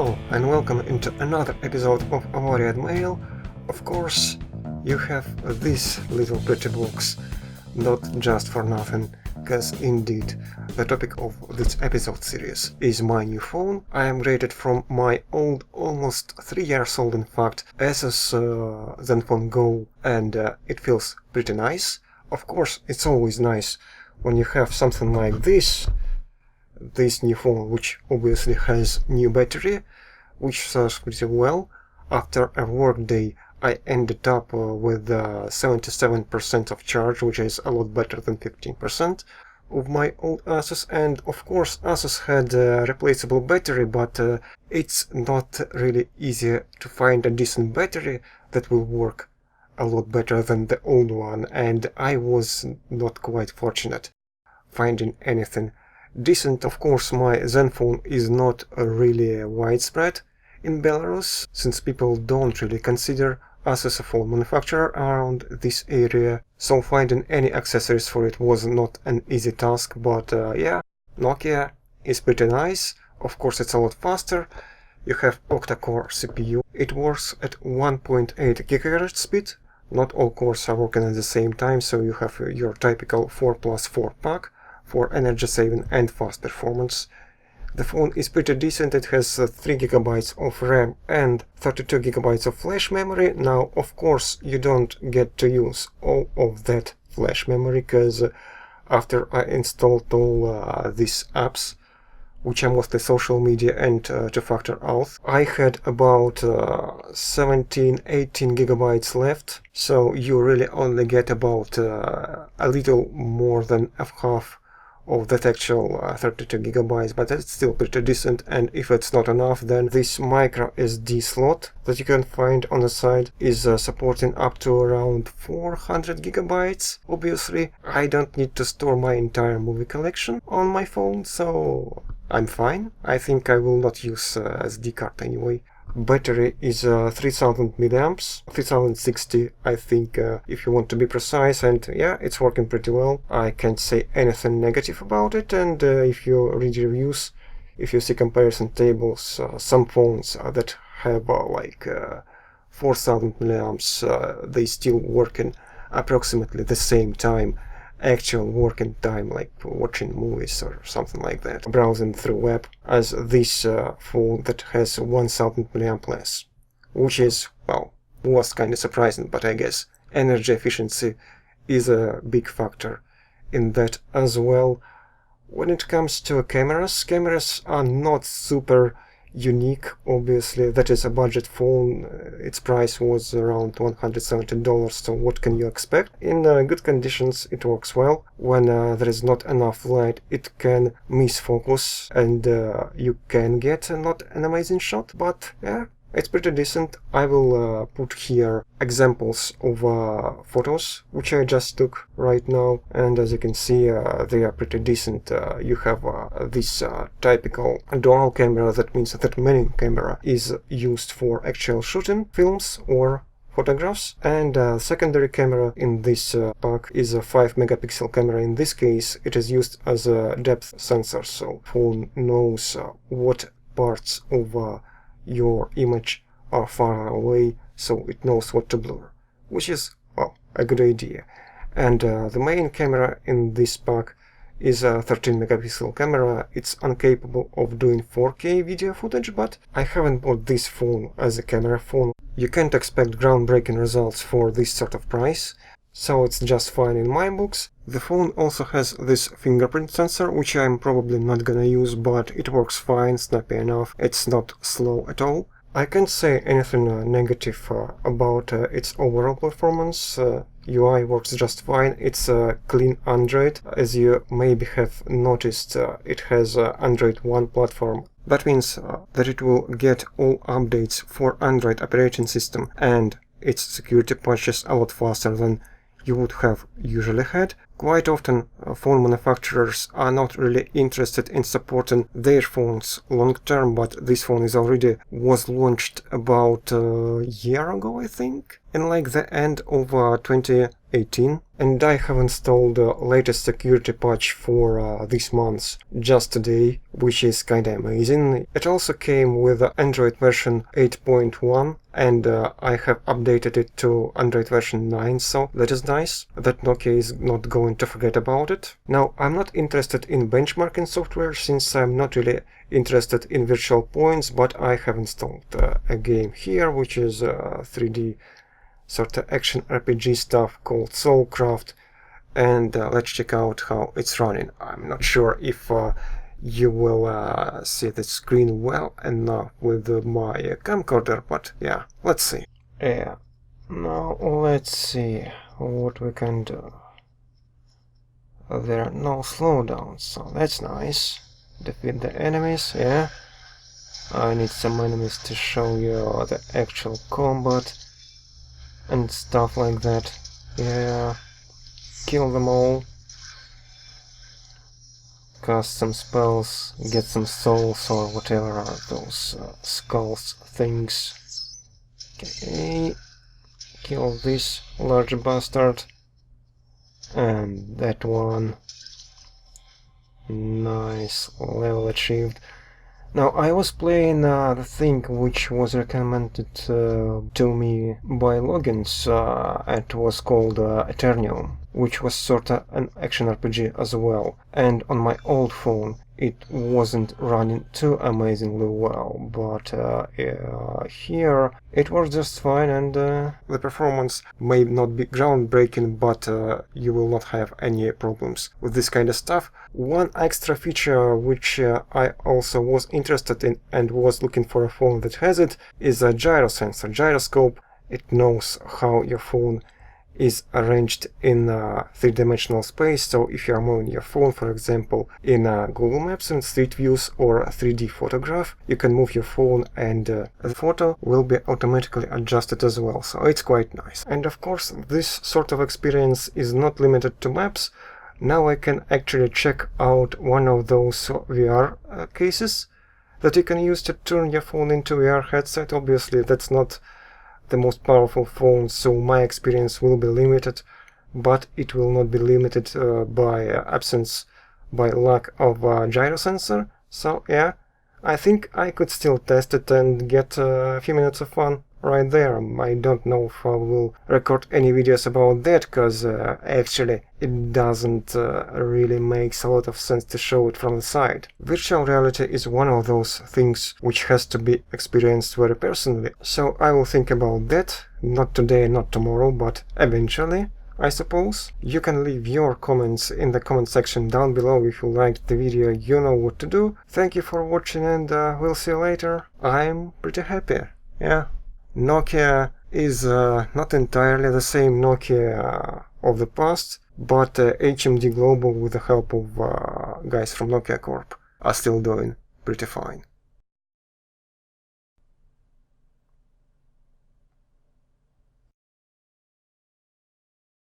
Hello and welcome into another episode of Avarian Mail. Of course, you have this little pretty box, not just for nothing, because indeed the topic of this episode series is my new phone. I am rated from my old, almost 3 years old in fact, ASUS ZenFone Go, and it feels pretty nice. Of course, it's always nice when you have something like this new phone, which obviously has new battery, which serves pretty well. After a work day, I ended up with 77% of charge, which is a lot better than 15% of my old ASUS. And of course, ASUS had a replaceable battery, but it's not really easy to find a decent battery that will work a lot better than the old one, and I was not quite fortunate finding anything decent. Of course, my ZenFone is not really widespread in Belarus, since people don't really consider us as a phone manufacturer around this area, so finding any accessories for it was not an easy task. But yeah, Nokia is pretty nice. Of course, it's a lot faster. You have octa-core CPU. It works at 1.8 GHz speed. Not all cores are working at the same time, so you have your typical 4+4 pack for energy saving and fast performance. The phone is pretty decent. It has 3 GB of RAM and 32 GB of flash memory. Now, of course, you don't get to use all of that flash memory, because after I installed all these apps, which are mostly social media and two-factor auth, I had about 17-18 GB left, so you really only get about a little more than half of that actual 32 GB, but it's still pretty decent. And if it's not enough, then this micro SD slot that you can find on the side is supporting up to around 400 GB. Obviously, I don't need to store my entire movie collection on my phone, so I'm fine. I think I will not use SD card anyway. Battery is 3000 milliamps, 3060 I think, if you want to be precise, and yeah, it's working pretty well. I can't say anything negative about it. And if you read reviews, if you see comparison tables, some phones that have like 4000 milliamps, they still work in approximately the same time, actual working time, like watching movies or something like that, browsing through web, as this phone that has 1000 milliamp less, which is, well, was kind of surprising, but I guess energy efficiency is a big factor in that as well. When it comes to cameras are not super unique, obviously. That is a budget phone. Its price was around $170, so what can you expect? In good conditions it works well. When there is not enough light, it can miss focus, and you can get not an amazing shot, but yeah, it's pretty decent. I will put here examples of photos which I just took right now, and as you can see, they are pretty decent. You have this typical dual camera. That means that main camera is used for actual shooting films or photographs, and secondary camera in this pack is a 5 megapixel camera. In this case, it is used as a depth sensor, so phone knows what parts of your image are far away, so it knows what to blur, which is, well, a good idea. And the main camera in this pack is a 13 megapixel camera. It's incapable of doing 4K video footage, but I haven't bought this phone as a camera phone. You can't expect groundbreaking results for this sort of price, so it's just fine in my books. The phone also has this fingerprint sensor, which I'm probably not gonna use, but it works fine, snappy enough. It's not slow at all. I can't say anything negative about its overall performance. UI works just fine. It's a clean Android. As you maybe have noticed, it has Android One platform. That means that it will get all updates for Android operating system, and its security patches a lot faster than you would have usually had. Quite often, phone manufacturers are not really interested in supporting their phones long term, but this phone was launched about a year ago, I think, in like the end of 2018. And I have installed the latest security patch for this month just today, which is kinda amazing. It also came with Android version 8.1, and I have updated it to Android version 9, so that is nice. That Nokia is not going to forget about it. Now, I'm not interested in benchmarking software, since I'm not really interested in virtual points, but I have installed a game here, which is 3D sort of action RPG stuff called Soulcraft, and let's check out how it's running. I'm not sure if you will see the screen well enough with my camcorder, but yeah, let's see. Yeah, now let's see what we can do. There are no slowdowns, so that's nice. Defeat the enemies, yeah. I need some enemies to show you the actual combat and stuff like that. Yeah, kill them all, cast some spells, get some souls or whatever are those skulls things. Okay, kill this large bastard and that one. Nice, level achieved. Now, I was playing the thing which was recommended to me by logins. It was called Eternium, which was sorta an action RPG as well. And on my old phone, it wasn't running too amazingly well, but here it works just fine, and the performance may not be groundbreaking, but you will not have any problems with this kind of stuff. One extra feature which I also was interested in and was looking for a phone that has it is a gyro sensor, gyroscope. It knows how your phone is arranged in three-dimensional space, so if you are moving your phone, for example, in Google Maps and Street Views or a 3D photograph, you can move your phone and the photo will be automatically adjusted as well, so it's quite nice. And of course, this sort of experience is not limited to maps. Now I can actually check out one of those VR cases that you can use to turn your phone into a VR headset. Obviously, that's not the most powerful phone, so my experience will be limited, but it will not be limited by lack of gyro sensor. So yeah, I think I could still test it and get a few minutes of fun right there. I don't know if I will record any videos about that, because actually it doesn't really make a lot of sense to show it from the side. Virtual reality is one of those things which has to be experienced very personally, so I will think about that, not today, not tomorrow, but eventually, I suppose. You can leave your comments in the comment section down below if you liked the video. You know what to do. Thank you for watching, and we'll see you later. I'm pretty happy, yeah. Nokia is not entirely the same Nokia of the past, but HMD Global, with the help of guys from Nokia Corp, are still doing pretty fine.